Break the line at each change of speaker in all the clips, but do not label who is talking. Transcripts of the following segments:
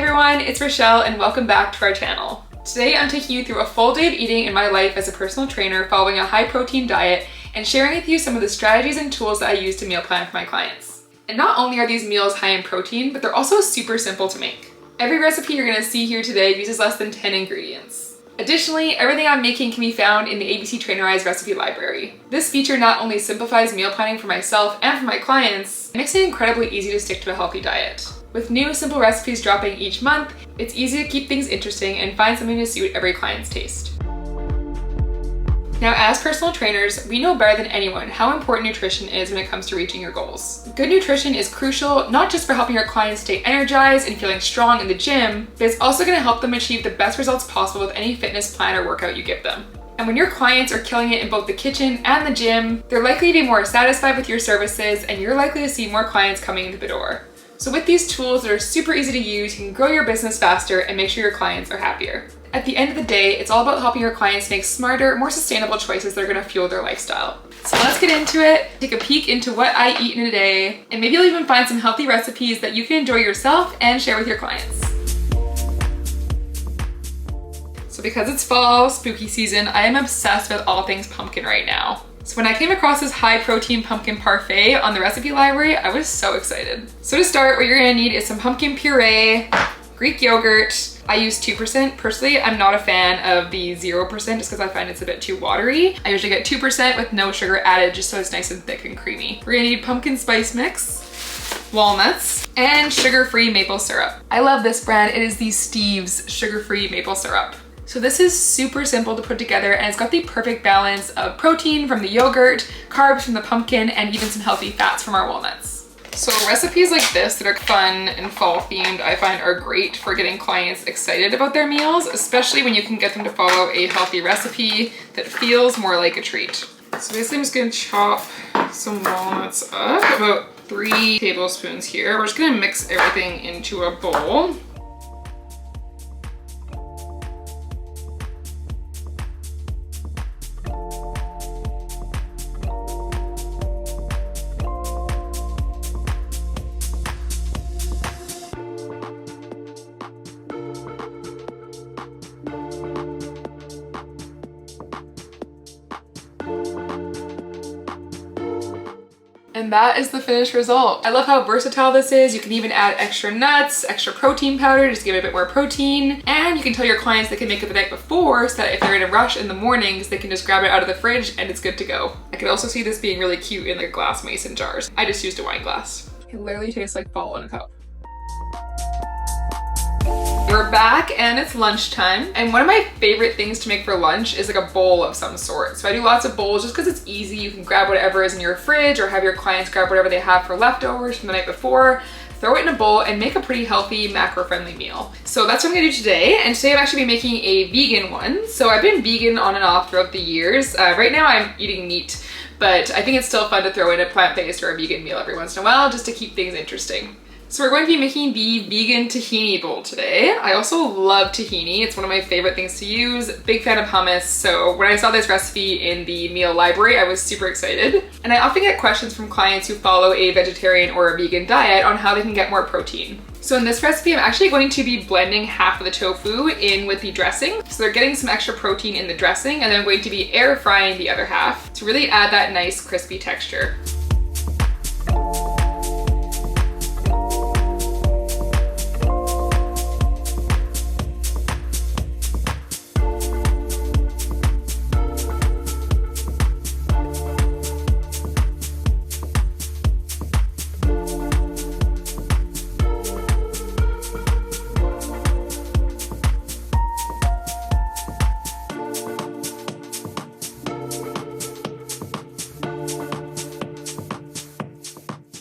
everyone, it's Richelle and welcome back to our channel. Today I'm taking you through a full day of eating in my life as a personal trainer following a high protein diet and sharing with you some of the strategies and tools that I use to meal plan for my clients. And not only are these meals high in protein, but they're also super simple to make. Every recipe you're gonna see here today uses less than 10 ingredients. Additionally, everything I'm making can be found in the ABC Trainerize recipe library. This feature not only simplifies meal planning for myself and for my clients, it makes it incredibly easy to stick to a healthy diet. With new simple recipes dropping each month, it's easy to keep things interesting and find something to suit every client's taste. Now, as personal trainers, we know better than anyone how important nutrition is when it comes to reaching your goals. Good nutrition is crucial, not just for helping your clients stay energized and feeling strong in the gym, but it's also going to help them achieve the best results possible with any fitness plan or workout you give them. And when your clients are killing it in both the kitchen and the gym, they're likely to be more satisfied with your services and you're likely to see more clients coming into the door. So with these tools that are super easy to use, you can grow your business faster and make sure your clients are happier. At the end of the day, it's all about helping your clients make smarter, more sustainable choices that are gonna fuel their lifestyle. So let's get into it, take a peek into what I eat in a day, and maybe you'll even find some healthy recipes that you can enjoy yourself and share with your clients. So because it's fall, spooky season, I am obsessed with all things pumpkin right now. So when I came across this high protein pumpkin parfait on the recipe library, I was so excited. So to start, what you're gonna need is some pumpkin puree, Greek yogurt. I use 2%. Personally, I'm not a fan of the 0% just because I find it's a bit too watery. I usually get 2% with no sugar added just so it's nice and thick and creamy. We're gonna need pumpkin spice mix, walnuts, and sugar-free maple syrup. I love this brand. It is the Steve's sugar-free maple syrup. So this is super simple to put together and it's got the perfect balance of protein from the yogurt, carbs from the pumpkin, and even some healthy fats from our walnuts. So recipes like this that are fun and fall themed, I find are great for getting clients excited about their meals, especially when you can get them to follow a healthy recipe that feels more like a treat. So basically I'm just gonna chop some walnuts up, about 3 tablespoons here. We're just gonna mix everything into a bowl. And that is the finished result. I love how versatile this is. You can even add extra nuts, extra protein powder, just give it a bit more protein. And you can tell your clients they can make it the night before so that if they're in a rush in the mornings, they can just grab it out of the fridge and it's good to go. I could also see this being really cute in like glass mason jars. I just used a wine glass. It literally tastes like fall in a cup. We're back and it's lunchtime. And one of my favorite things to make for lunch is like a bowl of some sort. So I do lots of bowls just because it's easy. You can grab whatever is in your fridge or have your clients grab whatever they have for leftovers from the night before, throw it in a bowl and make a pretty healthy macro-friendly meal. So that's what I'm gonna do today. And today I'm actually making a vegan one. So I've been vegan on and off throughout the years. Right now I'm eating meat, but I think it's still fun to throw in a plant-based or a vegan meal every once in a while just to keep things interesting. So we're going to be making the vegan tahini bowl today. I also love tahini. It's one of my favorite things to use. Big fan of hummus. So when I saw this recipe in the meal library, I was super excited. And I often get questions from clients who follow a vegetarian or a vegan diet on how they can get more protein. So in this recipe, I'm actually going to be blending half of the tofu in with the dressing. So they're getting some extra protein in the dressing and then I'm going to be air frying the other half to really add that nice crispy texture.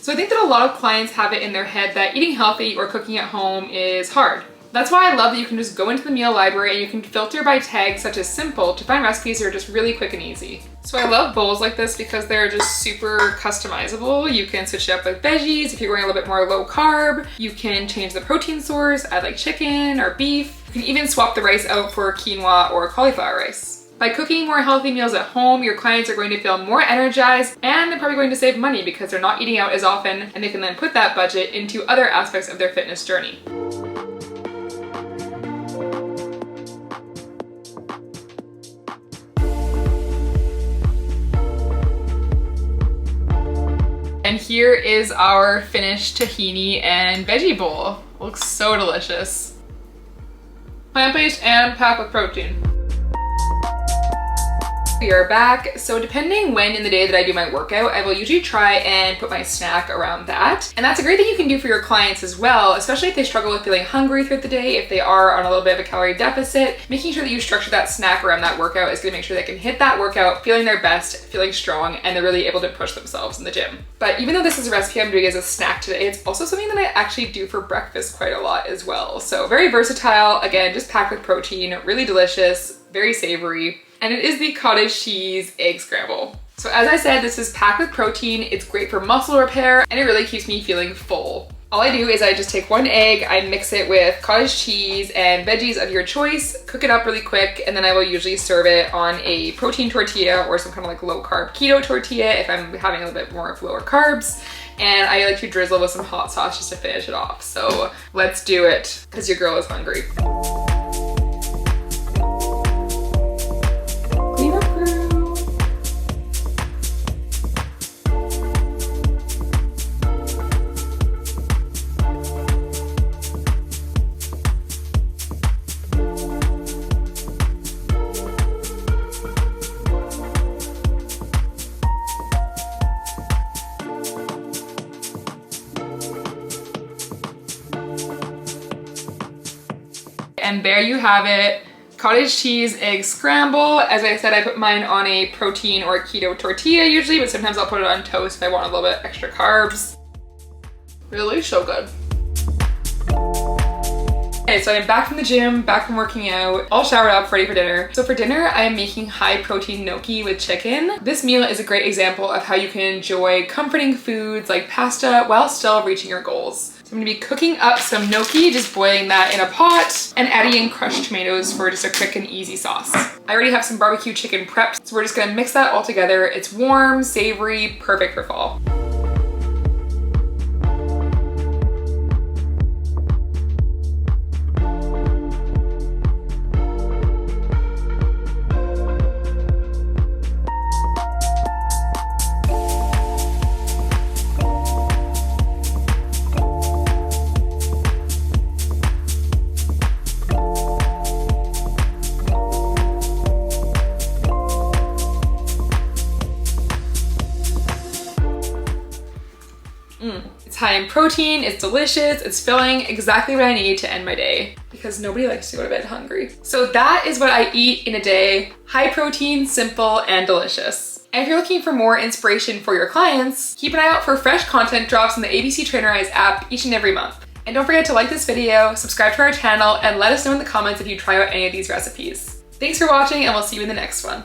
So I think that a lot of clients have it in their head that eating healthy or cooking at home is hard. That's why I love that you can just go into the meal library and you can filter by tags such as simple to find recipes that are just really quick and easy. So I love bowls like this because they're just super customizable. You can switch it up with veggies if you're going a little bit more low carb. You can change the protein source, add like chicken or beef. You can even swap the rice out for quinoa or cauliflower rice. By cooking more healthy meals at home, your clients are going to feel more energized and they're probably going to save money because they're not eating out as often and they can then put that budget into other aspects of their fitness journey. And here is our finished tahini and veggie bowl. Looks so delicious. Plant-based and packed with protein. We are back. So depending when in the day that I do my workout, I will usually try and put my snack around that. And that's a great thing you can do for your clients as well, especially if they struggle with feeling hungry throughout the day, if they are on a little bit of a calorie deficit. Making sure that you structure that snack around that workout is gonna make sure they can hit that workout feeling their best, feeling strong, and they're really able to push themselves in the gym. But even though this is a recipe I'm doing as a snack today, it's also something that I actually do for breakfast quite a lot as well. So very versatile, again, just packed with protein, really delicious, very savory. And it is the cottage cheese egg scramble. So as I said, this is packed with protein, it's great for muscle repair, and it really keeps me feeling full. All I do is I just take one egg, I mix it with cottage cheese and veggies of your choice, cook it up really quick, and then I will usually serve it on a protein tortilla or some kind of like low carb keto tortilla if I'm having a little bit more of lower carbs. And I like to drizzle with some hot sauce just to finish it off. So let's do it, because your girl is hungry. And there you have it, cottage cheese egg scramble. As I said, I put mine on a protein or a keto tortilla usually, but sometimes I'll put it on toast if I want a little bit extra carbs. Really so good. Okay, so I'm back from the gym, back from working out, all showered up, ready for dinner. So for dinner, I am making high protein gnocchi with chicken. This meal is a great example of how you can enjoy comforting foods like pasta while still reaching your goals. So I'm gonna be cooking up some gnocchi, just boiling that in a pot, and adding in crushed tomatoes for just a quick and easy sauce. I already have some barbecue chicken prepped, so we're just gonna mix that all together. It's warm, savory, perfect for fall. It's high in protein, it's delicious, it's filling, exactly what I need to end my day, because nobody likes to go to bed hungry. So that is what I eat in a day. High protein, simple, and delicious. And if you're looking for more inspiration for your clients, keep an eye out for fresh content drops in the ABC Trainerize app each and every month. And don't forget to like this video, subscribe to our channel, and let us know in the comments if you try out any of these recipes. Thanks for watching, and we'll see you in the next one.